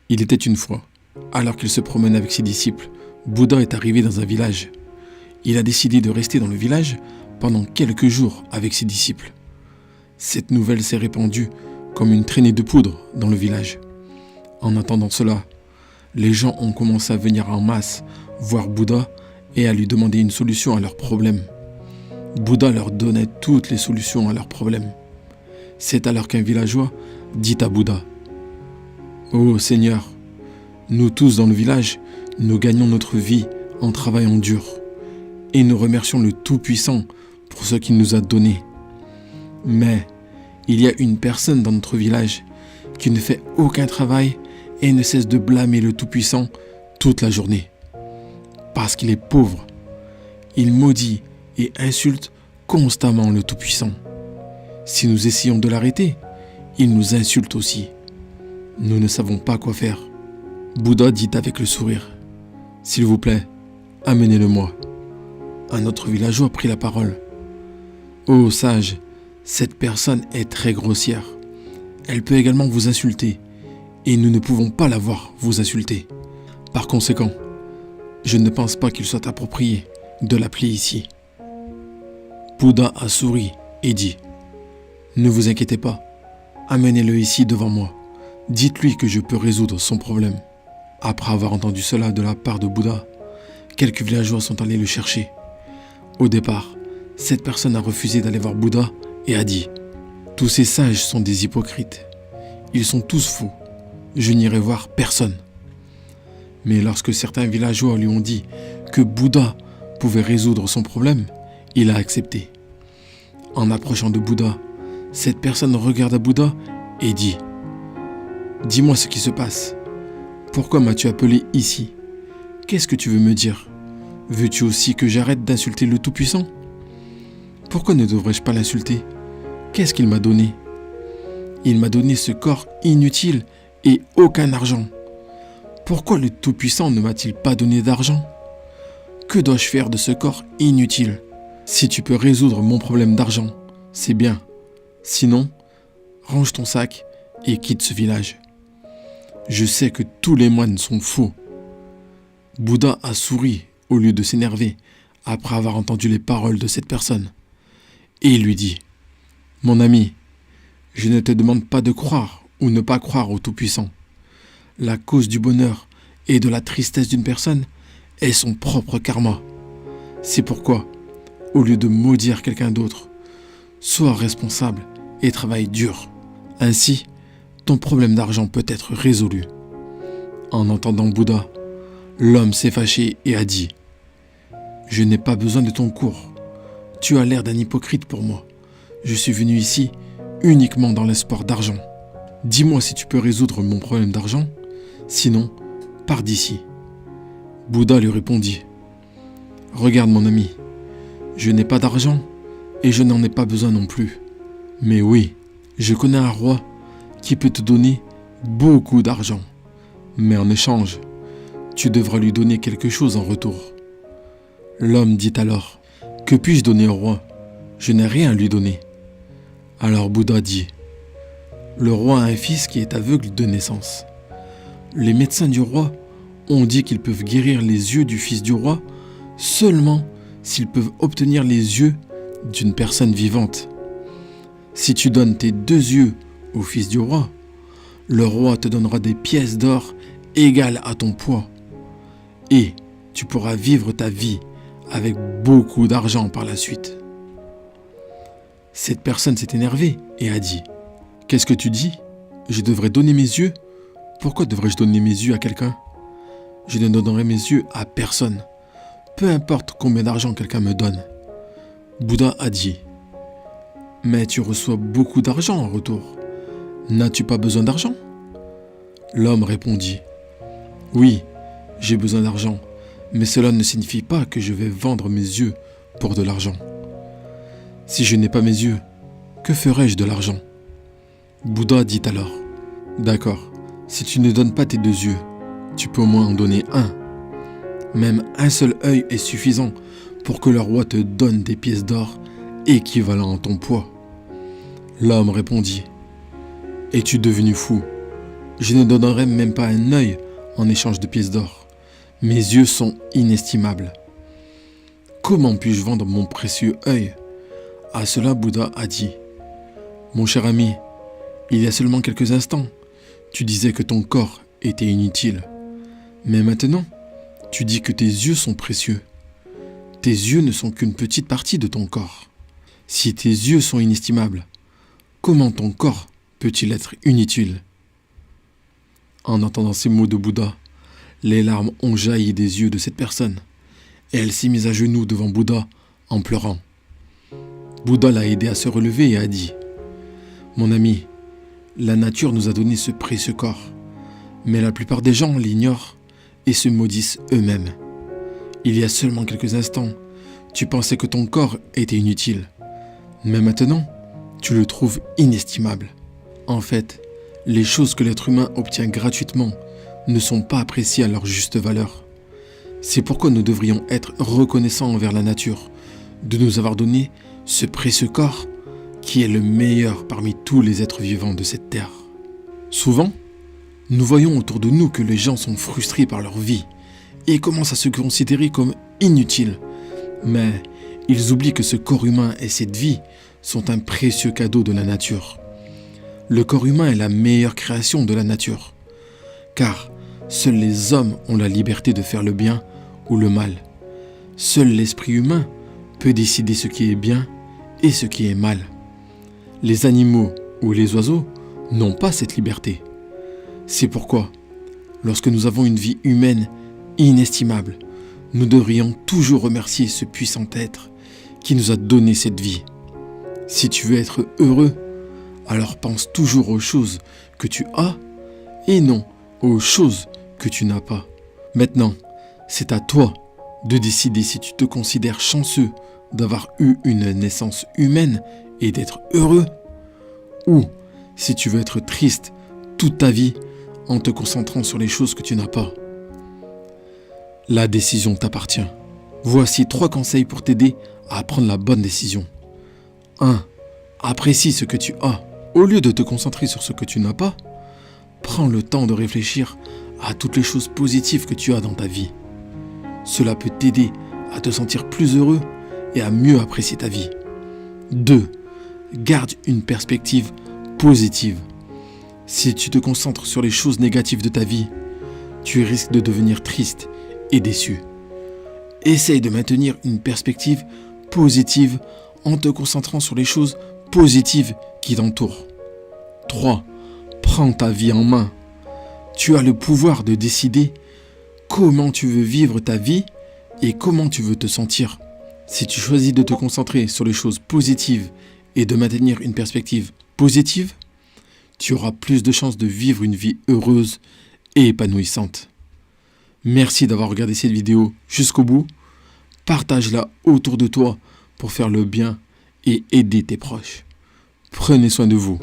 Il était une fois, alors qu'il se promenait avec ses disciples, Bouddha est arrivé dans un village. Il a décidé de rester dans le village pendant quelques jours avec ses disciples. Cette nouvelle s'est répandue comme une traînée de poudre dans le village. En attendant cela, les gens ont commencé à venir en masse voir Bouddha et à lui demander une solution à leurs problèmes. Bouddha leur donnait toutes les solutions à leurs problèmes. C'est alors qu'un villageois dit à Bouddha: « Ô Seigneur, nous tous dans le village, nous gagnons notre vie en travaillant dur et nous remercions le Tout-Puissant pour ce qu'il nous a donné. Mais il y a une personne dans notre village qui ne fait aucun travail et ne cesse de blâmer le Tout-Puissant toute la journée. Parce qu'il est pauvre, il maudit et insulte constamment le Tout-Puissant. Si nous essayons de l'arrêter, il nous insulte aussi. Nous ne savons pas quoi faire. » Bouddha dit avec le sourire: « S'il vous plaît, amenez-le-moi. » Un autre villageois prit la parole. « Ô sage, cette personne est très grossière. Elle peut également vous insulter, et nous ne pouvons pas la voir vous insulter. Par conséquent, je ne pense pas qu'il soit approprié de l'appeler ici. » Bouddha a souri et dit: « Ne vous inquiétez pas, amenez-le ici devant moi. Dites-lui que je peux résoudre son problème. » Après avoir entendu cela de la part de Bouddha, quelques villageois sont allés le chercher. Au départ, cette personne a refusé d'aller voir Bouddha et a dit: « Tous ces sages sont des hypocrites. Ils sont tous faux. Je n'irai voir personne. » Mais lorsque certains villageois lui ont dit que Bouddha pouvait résoudre son problème, il a accepté. En approchant de Bouddha, cette personne regarda Bouddha et dit: « Dis-moi ce qui se passe. Pourquoi m'as-tu appelé ici? Qu'est-ce que tu veux me dire? Veux-tu aussi que j'arrête d'insulter le Tout-Puissant? Pourquoi ne devrais-je pas l'insulter? Qu'est-ce qu'il m'a donné? Il m'a donné ce corps inutile et aucun argent. Pourquoi le Tout-Puissant ne m'a-t-il pas donné d'argent? Que dois-je faire de ce corps inutile? Si tu peux résoudre mon problème d'argent, c'est bien. Sinon, range ton sac et quitte ce village. Je sais que tous les moines sont faux. » Bouddha a souri au lieu de s'énerver après avoir entendu les paroles de cette personne. Et il lui dit: « Mon ami, je ne te demande pas de croire ou ne pas croire au Tout-Puissant. La cause du bonheur et de la tristesse d'une personne est son propre karma. C'est pourquoi, au lieu de maudire quelqu'un d'autre, sois responsable et travaille dur. Ainsi, ton problème d'argent peut être résolu. » En entendant Bouddha, l'homme s'est fâché et a dit: « Je n'ai pas besoin de ton cours. Tu as l'air d'un hypocrite pour moi. Je suis venu ici uniquement dans l'espoir d'argent. Dis-moi si tu peux résoudre mon problème d'argent, sinon, pars d'ici. » Bouddha lui répondit: « Regarde mon ami, je n'ai pas d'argent et je n'en ai pas besoin non plus. Mais oui, je connais un roi qui peut te donner beaucoup d'argent. Mais en échange, tu devras lui donner quelque chose en retour. » L'homme dit alors: « Que puis-je donner au roi? Je n'ai rien à lui donner. » Alors Bouddha dit: « Le roi a un fils qui est aveugle de naissance. Les médecins du roi ont dit qu'ils peuvent guérir les yeux du fils du roi seulement s'ils peuvent obtenir les yeux d'une personne vivante. Si tu donnes tes 2 yeux au fils du roi, le roi te donnera des pièces d'or égales à ton poids. Et tu pourras vivre ta vie avec beaucoup d'argent par la suite. » Cette personne s'est énervée et a dit: « Qu'est-ce que tu dis? Je devrais donner mes yeux? Pourquoi devrais-je donner mes yeux à quelqu'un? Je ne donnerai mes yeux à personne, peu importe combien d'argent quelqu'un me donne. » Bouddha a dit: « Mais tu reçois beaucoup d'argent en retour. N'as-tu pas besoin d'argent? » L'homme répondit: « Oui, j'ai besoin d'argent, mais cela ne signifie pas que je vais vendre mes yeux pour de l'argent. Si je n'ai pas mes yeux, que ferai-je de l'argent? » Bouddha dit alors: « D'accord, si tu ne donnes pas tes 2 yeux, tu peux au moins en donner un. Même un seul œil est suffisant pour que le roi te donne des pièces d'or équivalent à ton poids. » L'homme répondit: « Es-tu devenu fou? Je ne donnerai même pas un œil en échange de pièces d'or. Mes yeux sont inestimables. Comment puis-je vendre mon précieux œil ? À cela, Bouddha a dit, mon cher ami, il y a seulement quelques instants, tu disais que ton corps était inutile. Mais maintenant, tu dis que tes yeux sont précieux. Tes yeux ne sont qu'une petite partie de ton corps. Si tes yeux sont inestimables, comment ton corps peut-il être inutile ? En entendant ces mots de Bouddha, les larmes ont jailli des yeux de cette personne, et elle s'est mise à genoux devant Bouddha en pleurant. Bouddha l'a aidé à se relever et a dit, « Mon ami, la nature nous a donné ce précieux corps, mais la plupart des gens l'ignorent et se maudissent eux-mêmes. Il y a seulement quelques instants, tu pensais que ton corps était inutile, mais maintenant, tu le trouves inestimable. En fait, les choses que l'être humain obtient gratuitement ne sont pas appréciées à leur juste valeur. C'est pourquoi nous devrions être reconnaissants envers la nature de nous avoir donné ce précieux corps qui est le meilleur parmi tous les êtres vivants de cette terre. Souvent, nous voyons autour de nous que les gens sont frustrés par leur vie et commencent à se considérer comme inutiles. Mais ils oublient que ce corps humain et cette vie sont un précieux cadeau de la nature. Le corps humain est la meilleure création de la nature, car seuls les hommes ont la liberté de faire le bien ou le mal. Seul l'esprit humain peut décider ce qui est bien et ce qui est mal. Les animaux ou les oiseaux n'ont pas cette liberté. C'est pourquoi, lorsque nous avons une vie humaine inestimable, nous devrions toujours remercier ce puissant être qui nous a donné cette vie. Si tu veux être heureux, alors pense toujours aux choses que tu as et non aux choses que tu n'as pas. Maintenant, c'est à toi de décider si tu te considères chanceux d'avoir eu une naissance humaine et d'être heureux, ou si tu veux être triste toute ta vie en te concentrant sur les choses que tu n'as pas. La décision t'appartient. Voici 3 conseils pour t'aider à prendre la bonne décision. 1. Apprécie ce que tu as. Au lieu de te concentrer sur ce que tu n'as pas, prends le temps de réfléchir à toutes les choses positives que tu as dans ta vie. Cela peut t'aider à te sentir plus heureux et à mieux apprécier ta vie. 2. Garde une perspective positive. Si tu te concentres sur les choses négatives de ta vie, tu risques de devenir triste et déçu. Essaye de maintenir une perspective positive en te concentrant sur les choses positives qui t'entourent. 3. Prends ta vie en main. Tu as le pouvoir de décider comment tu veux vivre ta vie et comment tu veux te sentir. Si tu choisis de te concentrer sur les choses positives et de maintenir une perspective positive, tu auras plus de chances de vivre une vie heureuse et épanouissante. Merci d'avoir regardé cette vidéo jusqu'au bout. Partage-la autour de toi pour faire le bien et aider tes proches. Prenez soin de vous.